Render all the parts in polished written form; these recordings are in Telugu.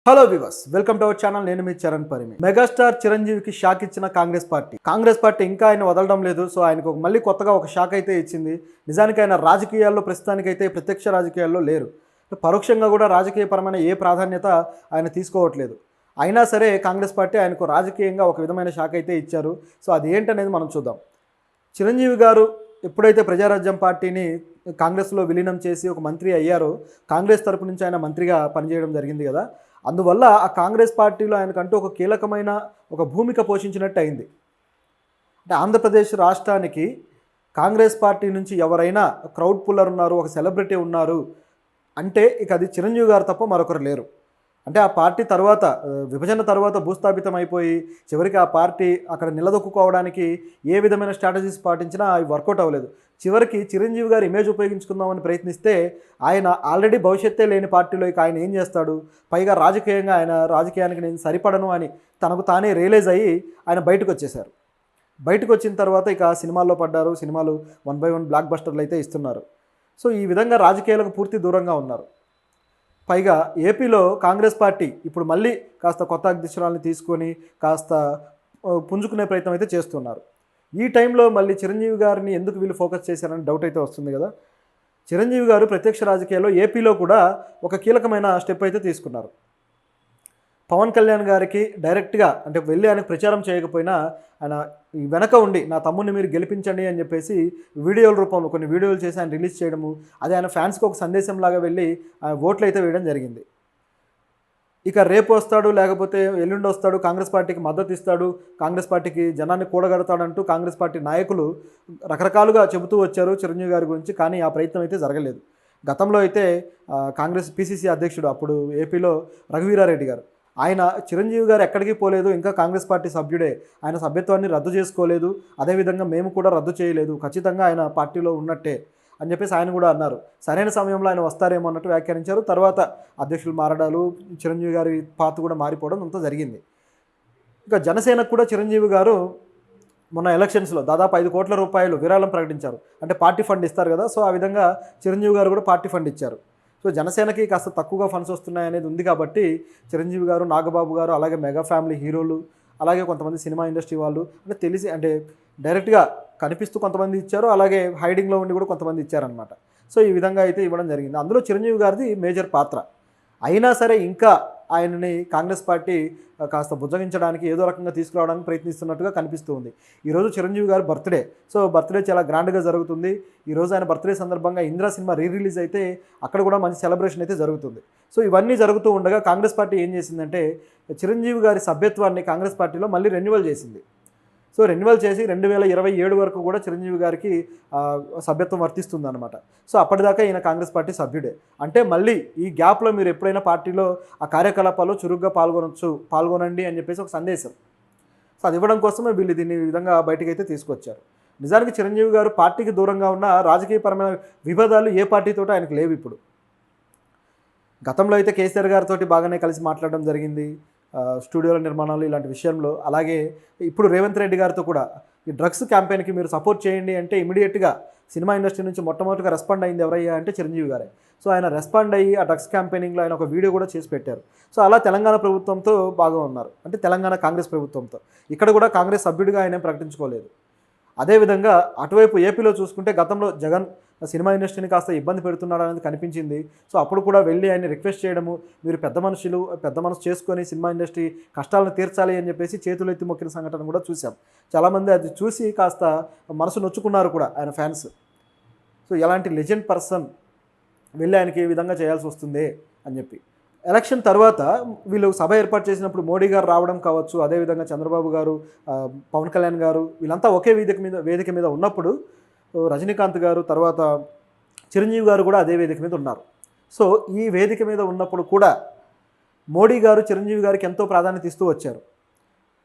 Hello viewers, welcome to our channel. నేను మీ చరణ్ పరిమి. మెగాస్టార్ చిరంజీవికి షాక్ ఇచ్చిన కాంగ్రెస్ పార్టీ ఇంకా ఆయన వదలడం లేదు. సో ఆయనకు మళ్ళీ కొత్తగా ఒక షాక్ అయితే ఇచ్చింది. నిజానికి ఆయన రాజకీయాల్లో ప్రస్తుతానికైతే ప్రత్యక్ష రాజకీయాల్లో లేరు. పరోక్షంగా కూడా రాజకీయపరమైన ఏ ప్రాధాన్యత ఆయన తీసుకోవట్లేదు. అయినా సరే కాంగ్రెస్ పార్టీ ఆయనకు రాజకీయంగా ఒక విధమైన షాక్ అయితే ఇచ్చారు. సో అది ఏంటనేది మనం చూద్దాం. చిరంజీవి గారు ఎప్పుడైతే ప్రజారాజ్యం పార్టీని కాంగ్రెస్లో విలీనం చేసి ఒక మంత్రి అయ్యారో, కాంగ్రెస్ తరపు నుంచి ఆయన మంత్రిగా పనిచేయడం జరిగింది కదా. అందువల్ల ఆ కాంగ్రెస్ పార్టీలో ఆయనకంటూ ఒక కీలకమైన ఒక భూమిక పోషించినట్టు అయింది. అంటే ఆంధ్రప్రదేశ్ రాష్ట్రానికి కాంగ్రెస్ పార్టీ నుంచి ఎవరైనా క్రౌడ్ పుల్లర్ ఉన్నారు, ఒక సెలబ్రిటీ ఉన్నారు అంటే ఇక అది చిరంజీవి గారు తప్ప మరొకరు లేరు. అంటే ఆ పార్టీ తర్వాత విభజన తర్వాత భూస్థాపితం అయిపోయి చివరికి ఆ పార్టీ అక్కడ నిలదొక్కుకోవడానికి ఏ విధమైన స్ట్రాటజీస్ పాటించినా అవి వర్కౌట్ అవ్వలేదు. చివరికి చిరంజీవి గారు ఇమేజ్ ఉపయోగించుకుందామని ప్రయత్నిస్తే ఆయన ఆల్రెడీ భవిష్యత్తే లేని పార్టీలో ఇక ఆయన ఏం చేస్తాడు, పైగా రాజకీయంగా ఆయన రాజకీయానికి నేను సరిపడను అని తనకు తానే రియలైజ్ అయ్యి ఆయన బయటకు వచ్చేశారు. బయటకు వచ్చిన తర్వాత ఇక సినిమాల్లో పడ్డారు. సినిమాలు 1 by 1 బ్లాక్ బస్టర్లు అయితే ఇస్తున్నారు. సో ఈ విధంగా రాజకీయాలకు పూర్తి దూరంగా ఉన్నారు. పైగా ఏపీలో కాంగ్రెస్ పార్టీ ఇప్పుడు మళ్ళీ కాస్త కొత్త అధ్యక్షురాలని తీసుకొని కాస్త పుంజుకునే ప్రయత్నం అయితే చేస్తున్నారు. ఈ టైంలో మళ్ళీ చిరంజీవి గారిని ఎందుకు వీళ్ళు ఫోకస్ చేశారని డౌట్ అయితే వస్తుంది కదా. చిరంజీవి గారు ప్రత్యక్ష రాజకీయాల్లో ఏపీలో కూడా ఒక కీలకమైన స్టెప్ అయితే తీసుకున్నారు. పవన్ కళ్యాణ్ గారికి డైరెక్ట్గా అంటే వెళ్ళి ఆయనకు ప్రచారం చేయకపోయినా ఆయన వెనక ఉండి నా తమ్ముడిని మీరు గెలిపించండి అని చెప్పేసి వీడియోల రూపంలో కొన్ని వీడియోలు చేసి ఆయన రిలీజ్ చేయడము, అది ఆయన ఫ్యాన్స్కి ఒక సందేశంలాగా వెళ్ళి ఆయన ఓట్లు అయితే వేయడం జరిగింది. ఇక రేపు వస్తాడు లేకపోతే ఎల్లుండి వస్తాడు, కాంగ్రెస్ పార్టీకి మద్దతు ఇస్తాడు, కాంగ్రెస్ పార్టీకి జనాన్ని కూడగడతాడంటూ కాంగ్రెస్ పార్టీ నాయకులు రకరకాలుగా చెబుతూ వచ్చారు చిరంజీవి గారి గురించి. కానీ ఆ ప్రయత్నం అయితే జరగలేదు. గతంలో అయితే కాంగ్రెస్ పిసిసి అధ్యక్షుడు అప్పుడు ఏపీలో రఘువీరారెడ్డి గారు, ఆయన చిరంజీవి గారు ఎక్కడికి పోలేదు, ఇంకా కాంగ్రెస్ పార్టీ సభ్యుడే, ఆయన సభ్యత్వాన్ని రద్దు చేసుకోలేదు, అదేవిధంగా మేము కూడా రద్దు చేయలేదు, ఖచ్చితంగా ఆయన పార్టీలో ఉన్నట్టే అని చెప్పేసి ఆయన కూడా అన్నారు. సరైన సమయంలో ఆయన వస్తారేమో అన్నట్టు వ్యాఖ్యానించారు. తర్వాత అధ్యక్షులు మారడాలు, చిరంజీవి గారి పాత్ర కూడా మారిపోవడం అంతా జరిగింది. ఇక జనసేనకు కూడా చిరంజీవి గారు మొన్న ఎలక్షన్స్లో దాదాపు 5 కోట్ల రూపాయలు విరాళం ప్రకటించారు. అంటే పార్టీ ఫండ్ ఇస్తారు కదా, సో ఆ విధంగా చిరంజీవి గారు కూడా పార్టీ ఫండ్ ఇచ్చారు. సో జనసేనకి కాస్త తక్కువగా ఫండ్స్ వస్తున్నాయి అనేది ఉంది కాబట్టి చిరంజీవి గారు, నాగబాబు గారు, అలాగే మెగా ఫ్యామిలీ హీరోలు, అలాగే కొంతమంది సినిమా ఇండస్ట్రీ వాళ్ళు అంటే తెలిసి అంటే డైరెక్ట్గా కనిపిస్తూ కొంతమంది ఇచ్చారు, అలాగే హైడింగ్లో ఉండి కూడా కొంతమంది ఇచ్చారనమాట. సో ఈ విధంగా అయితే ఇవ్వడం జరిగింది. అందులో చిరంజీవి గారిది మేజర్ పాత్ర. అయినా సరే ఇంకా ఆయనని కాంగ్రెస్ పార్టీ కాస్త బుజ్జగించడానికి ఏదో రకంగా తీసుకురావడానికి ప్రయత్నిస్తున్నట్టుగా కనిపిస్తూ ఉంది. ఈరోజు చిరంజీవి గారి బర్త్డే. సో బర్త్డే చాలా గ్రాండ్గా జరుగుతుంది. ఈరోజు ఆయన బర్త్డే సందర్భంగా ఇంద్ర సినిమా రిలీజ్ అయితే అక్కడ కూడా మంచి సెలబ్రేషన్ అయితే జరుగుతుంది. సో ఇవన్నీ జరుగుతూ ఉండగా కాంగ్రెస్ పార్టీ ఏం చేసిందంటే చిరంజీవి గారి సభ్యత్వాన్ని కాంగ్రెస్ పార్టీలో మళ్ళీ రెన్యువల్ చేసింది. సో రెన్యువల్ చేసి 2027 వరకు కూడా చిరంజీవి గారికి సభ్యత్వం వర్తిస్తుందన్నమాట. సో అప్పటిదాకా ఈయన కాంగ్రెస్ పార్టీ సభ్యుడే. అంటే మళ్ళీ ఈ గ్యాప్లో మీరు ఎప్పుడైనా పార్టీలో ఆ కార్యకలాపాల్లో చురుగ్గా పాల్గొనండి అని చెప్పేసి ఒక సందేశం. సో అది ఇవ్వడం కోసమే వీళ్ళు దీన్ని ఈ విధంగా బయటకైతే తీసుకొచ్చారు. నిజానికి చిరంజీవి గారు పార్టీకి దూరంగా ఉన్న రాజకీయపరమైన విభేదాలు ఏ పార్టీతో ఆయనకు లేవు ఇప్పుడు. గతంలో అయితే కేసీఆర్ గారితో బాగానే కలిసి మాట్లాడడం జరిగింది స్టూడియోల నిర్మాణాలు ఇలాంటి విషయంలో. అలాగే ఇప్పుడు రేవంత్ రెడ్డి గారితో కూడా ఈ డ్రగ్స్ క్యాంపెయిన్కి మీరు సపోర్ట్ చేయండి అంటే ఇమీడియట్గా సినిమా ఇండస్ట్రీ నుంచి మొట్టమొదటిగా రెస్పాండ్ అయింది ఎవరయ్యా అంటే చిరంజీవి గారే. సో ఆయన రెస్పాండ్ అయ్యి ఆ డ్రగ్స్ క్యాంపెయినింగ్లో ఆయన ఒక వీడియో కూడా చేసి పెట్టారు. సో అలా తెలంగాణ ప్రభుత్వంతో బాగా ఉన్నారు, అంటే తెలంగాణ కాంగ్రెస్ ప్రభుత్వంతో. ఇక్కడ కూడా కాంగ్రెస్ సభ్యుడిగా ఆయన ప్రకటించుకోలేదు. అదేవిధంగా అటువైపు ఏపీలో చూసుకుంటే గతంలో జగన్ సినిమా ఇండస్ట్రీని కాస్త ఇబ్బంది పెడుతున్నాడు అనేది కనిపించింది. సో అప్పుడు కూడా వెళ్ళి ఆయన రిక్వెస్ట్ చేయడము, మీరు పెద్ద మనసు చేసుకొని సినిమా ఇండస్ట్రీ కష్టాలను తీర్చాలి అని చెప్పేసి చేతులు ఎత్తి మొక్కిన సంఘటన కూడా చూసాం. చాలామంది అది చూసి కాస్త మనసు నొచ్చుకున్నారు కూడా ఆయన ఫ్యాన్స్. సో ఎలాంటి లెజెండ్ పర్సన్ వెళ్ళి ఆయనకి ఈ విధంగా చేయాల్సి వస్తుంది అని చెప్పి. ఎలక్షన్ తర్వాత వీళ్ళు సభ ఏర్పాటు చేసినప్పుడు మోడీ గారు రావడం కావచ్చు, అదేవిధంగా చంద్రబాబు గారు, పవన్ కళ్యాణ్ గారు వీళ్ళంతా ఒకే వేదిక మీద ఉన్నప్పుడు రజనీకాంత్ గారు, తర్వాత చిరంజీవి గారు కూడా అదే వేదిక మీద ఉన్నారు. సో ఈ వేదిక మీద ఉన్నప్పుడు కూడా మోడీ గారు చిరంజీవి గారికి ఎంతో ప్రాధాన్యత ఇస్తూ వచ్చారు.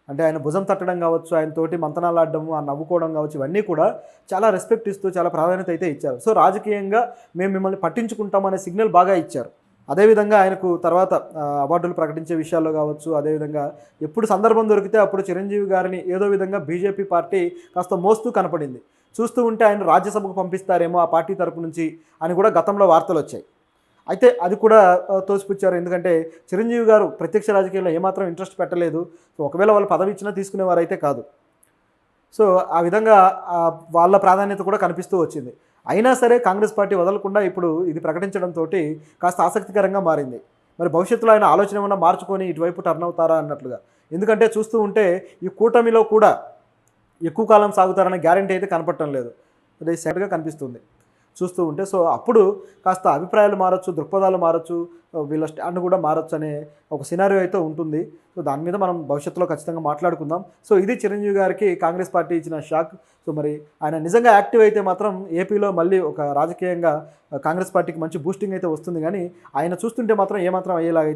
అంటే ఆయన భుజం తట్టడం కావచ్చు, ఆయన తోటి మంతనాలు ఆడడము, ఆ నవ్వుకోవడం కావచ్చు, ఇవన్నీ కూడా చాలా రెస్పెక్ట్ ఇస్తూ చాలా ప్రాధాన్యత అయితే ఇచ్చారు. సో రాజకీయంగా మేము మిమ్మల్ని పట్టించుకుంటామనే సిగ్నల్ బాగా ఇచ్చారు. అదేవిధంగా ఆయనకు తర్వాత అవార్డులు ప్రకటించే విషయాల్లో కావచ్చు, అదేవిధంగా ఎప్పుడు సందర్భం దొరికితే అప్పుడు చిరంజీవి గారిని ఏదో విధంగా బీజేపీ పార్టీ కాస్త మోస్తూ కనపడింది. చూస్తూ ఉంటే ఆయన రాజ్యసభకు పంపిస్తారేమో ఆ పార్టీ తరపు నుంచి అని కూడా గతంలో వార్తలు వచ్చాయి. అయితే అది కూడా తోసిపుచ్చారు. ఎందుకంటే చిరంజీవి గారు ప్రత్యక్ష రాజకీయాల్లో ఏమాత్రం ఇంట్రెస్ట్ పెట్టలేదు. సో ఒకవేళ వాళ్ళు పదవి ఇచ్చినా తీసుకునేవారైతే కాదు. సో ఆ విధంగా వాళ్ళ ప్రాధాన్యత కూడా కనిపిస్తూ వచ్చింది. అయినా సరే కాంగ్రెస్ పార్టీ వదలకుండా ఇప్పుడు ఇది ప్రకటించడంతో కాస్త ఆసక్తికరంగా మారింది. మరి భవిష్యత్తులో ఆయన ఆలోచన ఏమన్నా మార్చుకొని ఇటువైపు టర్న్ అవుతారా అన్నట్లుగా. ఎందుకంటే చూస్తూ ఉంటే ఈ కూటమిలో కూడా ఎక్కువ కాలం సాగుతారనే గ్యారంటీ అయితే కనపడటం లేదు. అది సెట్గా కనిపిస్తుంది చూస్తూ ఉంటే. సో అప్పుడు కాస్త అభిప్రాయాలు మారచ్చు, దృక్పథాలు మారచ్చు, వీళ్ళ స్టాండ్ కూడా మారచ్చు అనే ఒక సినారియో అయితే ఉంటుంది. సో దాని మీద మనం భవిష్యత్తులో ఖచ్చితంగా మాట్లాడుకుందాం. సో ఇది చిరంజీవి గారికి కాంగ్రెస్ పార్టీ ఇచ్చిన షాక్. సో మరి ఆయన నిజంగా యాక్టివ్ అయితే మాత్రం ఏపీలో మళ్ళీ ఒక రాజకీయంగా కాంగ్రెస్ పార్టీకి మంచి బూస్టింగ్ అయితే వస్తుంది. కానీ ఆయన చూస్తుంటే మాత్రం ఏమాత్రం అయ్యేలాగా